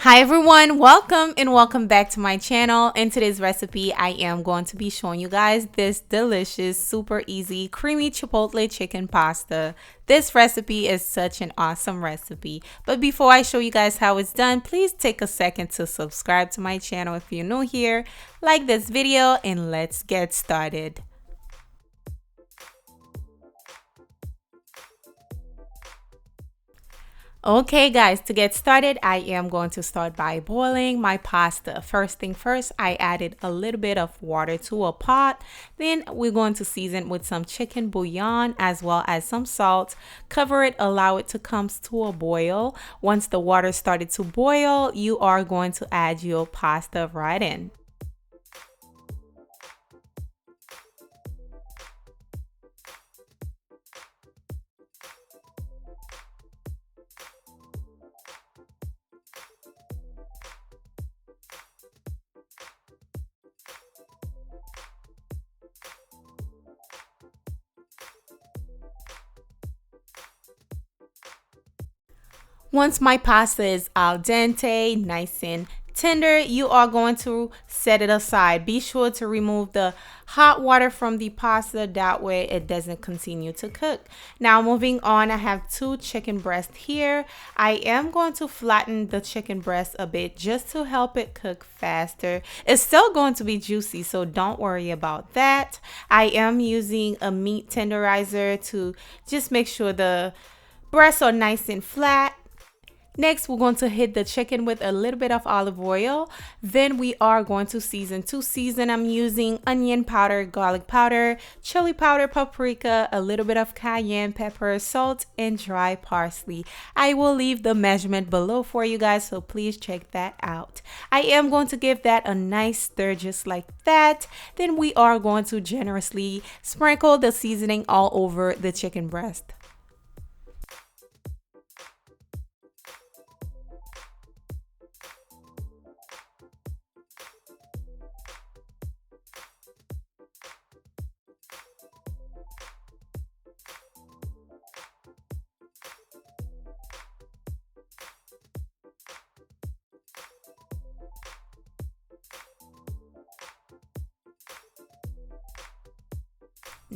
Hi everyone, welcome back to my channel. In today's recipe, I am going to be showing you guys this delicious, super easy, creamy Chipotle chicken pasta. This recipe is such an awesome recipe. But before I show you guys how it's done, please take a second to subscribe to my channel if you're new here, like this video, and let's get started. Okay guys, to get started, I am going to start by boiling my pasta. First thing first, I added a little bit of water to a pot. Then we're going to season with some chicken bouillon as well as some salt. Cover it, allow it to come to a boil. Once the water started to boil, you are going to add your pasta right in. Once my pasta is al dente, nice and tender, you are going to set it aside. Be sure to remove the hot water from the pasta, that way it doesn't continue to cook. Now moving on, I have 2 chicken breasts here. I am going to flatten the chicken breast a bit just to help it cook faster. It's still going to be juicy, so don't worry about that. I am using a meat tenderizer to just make sure the breasts are nice and flat. Next, we're going to hit the chicken with a little bit of olive oil. Then we are going to season. To season, I'm using onion powder, garlic powder, chili powder, paprika, a little bit of cayenne pepper, salt, and dry parsley. I will leave the measurement below for you guys, so please check that out. I am going to give that a nice stir just like that. Then we are going to generously sprinkle the seasoning all over the chicken breast.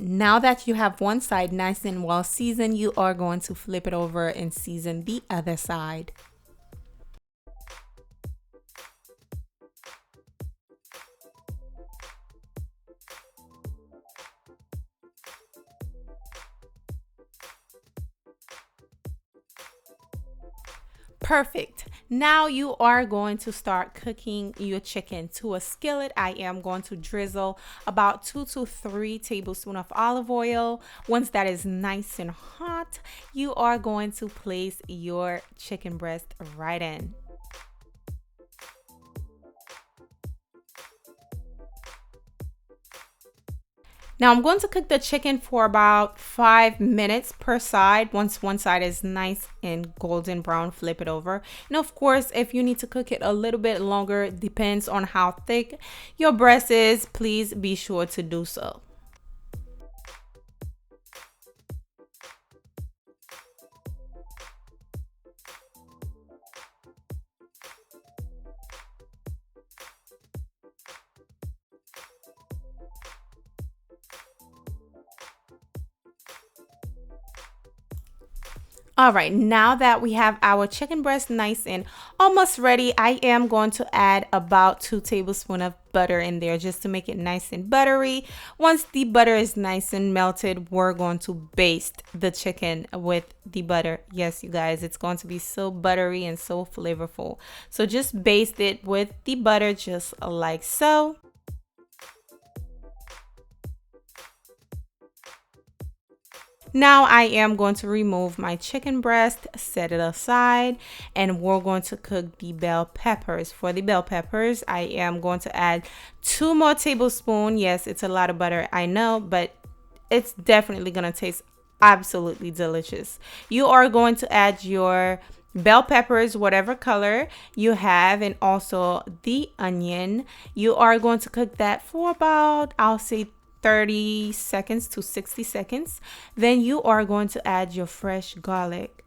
Now that you have one side nice and well seasoned, you are going to flip it over and season the other side. Perfect. Now you are going to start cooking your chicken. To a skillet, I am going to drizzle about 2 to 3 tablespoons of olive oil. Once that is nice and hot, you are going to place your chicken breast right in. Now I'm going to cook the chicken for about 5 minutes per side. Once one side is nice and golden brown, flip it over. And of course, if you need to cook it a little bit longer, depends on how thick your breast is, please be sure to do so. All right, now that we have our chicken breast nice and almost ready, I am going to add about 2 tablespoons of butter in there just to make it nice and buttery. Once the butter is nice and melted, we're going to baste the chicken with the butter. Yes, you guys, it's going to be so buttery and so flavorful. So just baste it with the butter just like so. Now I am going to remove my chicken breast, set it aside, and we're going to cook the bell peppers. For the bell peppers, I am going to add 2 more tablespoons. Yes, it's a lot of butter, I know, but it's definitely going to taste absolutely delicious. You are going to add your bell peppers, whatever color you have, and also the onion. You are going to cook that for about, I'll say, 30 seconds to 60 seconds. Then you are going to add your fresh garlic.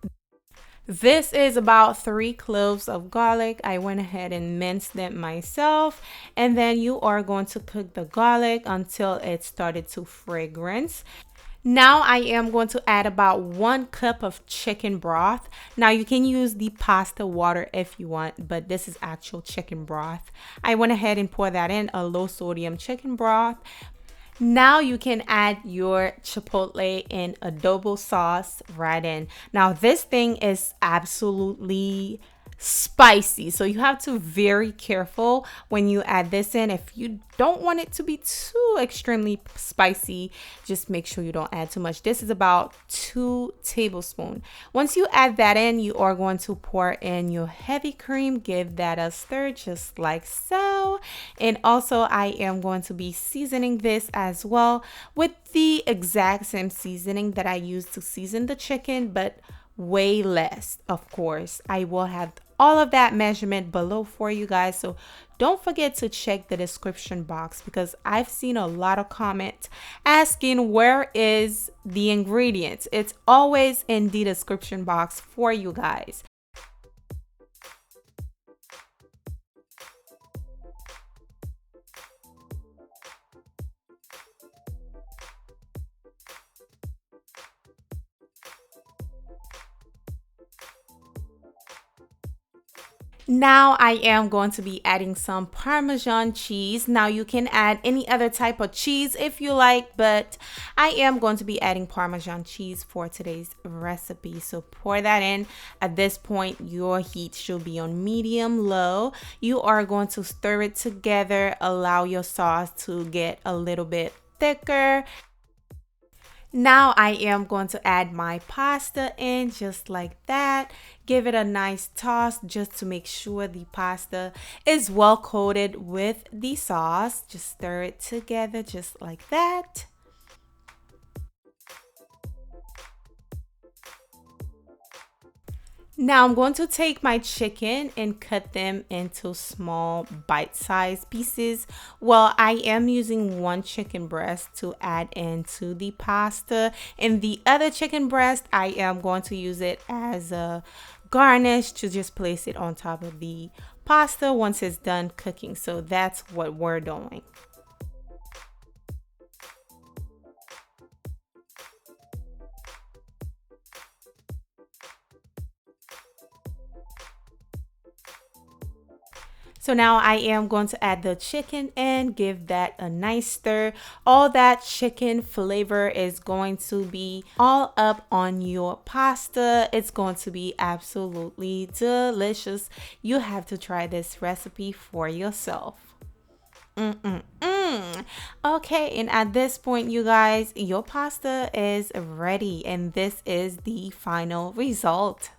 This is about 3 cloves of garlic. I went ahead and minced them myself. And then you are going to cook the garlic until it started to fragrance. Now I am going to add about 1 cup of chicken broth. Now you can use the pasta water if you want, but this is actual chicken broth. I went ahead and poured that in, a low sodium chicken broth. Now you can add your chipotle and adobo sauce right in. Now this thing is absolutely spicy, so you have to be very careful when you add this in. If you don't want it to be too extremely spicy, just make sure you don't add too much. This is about 2 tablespoons. Once you add that in, you are going to pour in your heavy cream. Give that a stir just like so. And also I am going to be seasoning this as well with the exact same seasoning that I used to season the chicken, but way less. Of course, I will have all of that measurement below for you guys, so don't forget to check the description box because I've seen a lot of comments asking where is the ingredients. It's always in the description box for you guys. Now I am going to be adding some Parmesan cheese. Now you can add any other type of cheese if you like, but I am going to be adding Parmesan cheese for today's recipe. So pour that in. At this point, your heat should be on medium low. You are going to stir it together, allow your sauce to get a little bit thicker. Now I am going to add my pasta in just like that. Give it a nice toss just to make sure the pasta is well coated with the sauce. Just stir it together just like that. Now I'm going to take my chicken and cut them into small bite-sized pieces. Well, I am using 1 chicken breast to add into the pasta, and the other chicken breast I am going to use it as a garnish to just place it on top of the pasta once it's done cooking. So that's what we're doing. So now I am going to add the chicken and give that a nice stir. All that chicken flavor is going to be all up on your pasta. It's going to be absolutely delicious. You have to try this recipe for yourself. Okay, and at this point, you guys, your pasta is ready, and this is the final result.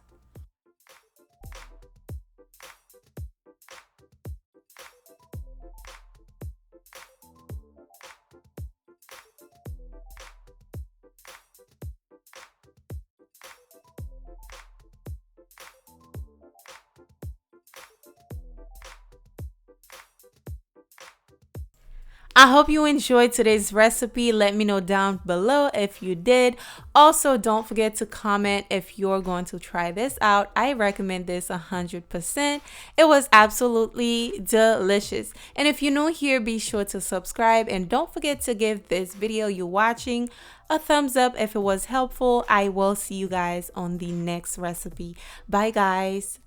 I hope you enjoyed today's recipe. Let me know down below if you did. Also, don't forget to comment if you're going to try this out. I recommend this 100%. It was absolutely delicious. And if you're new here, be sure to subscribe and don't forget to give this video you're watching a thumbs up if it was helpful. I will see you guys on the next recipe. Bye, guys.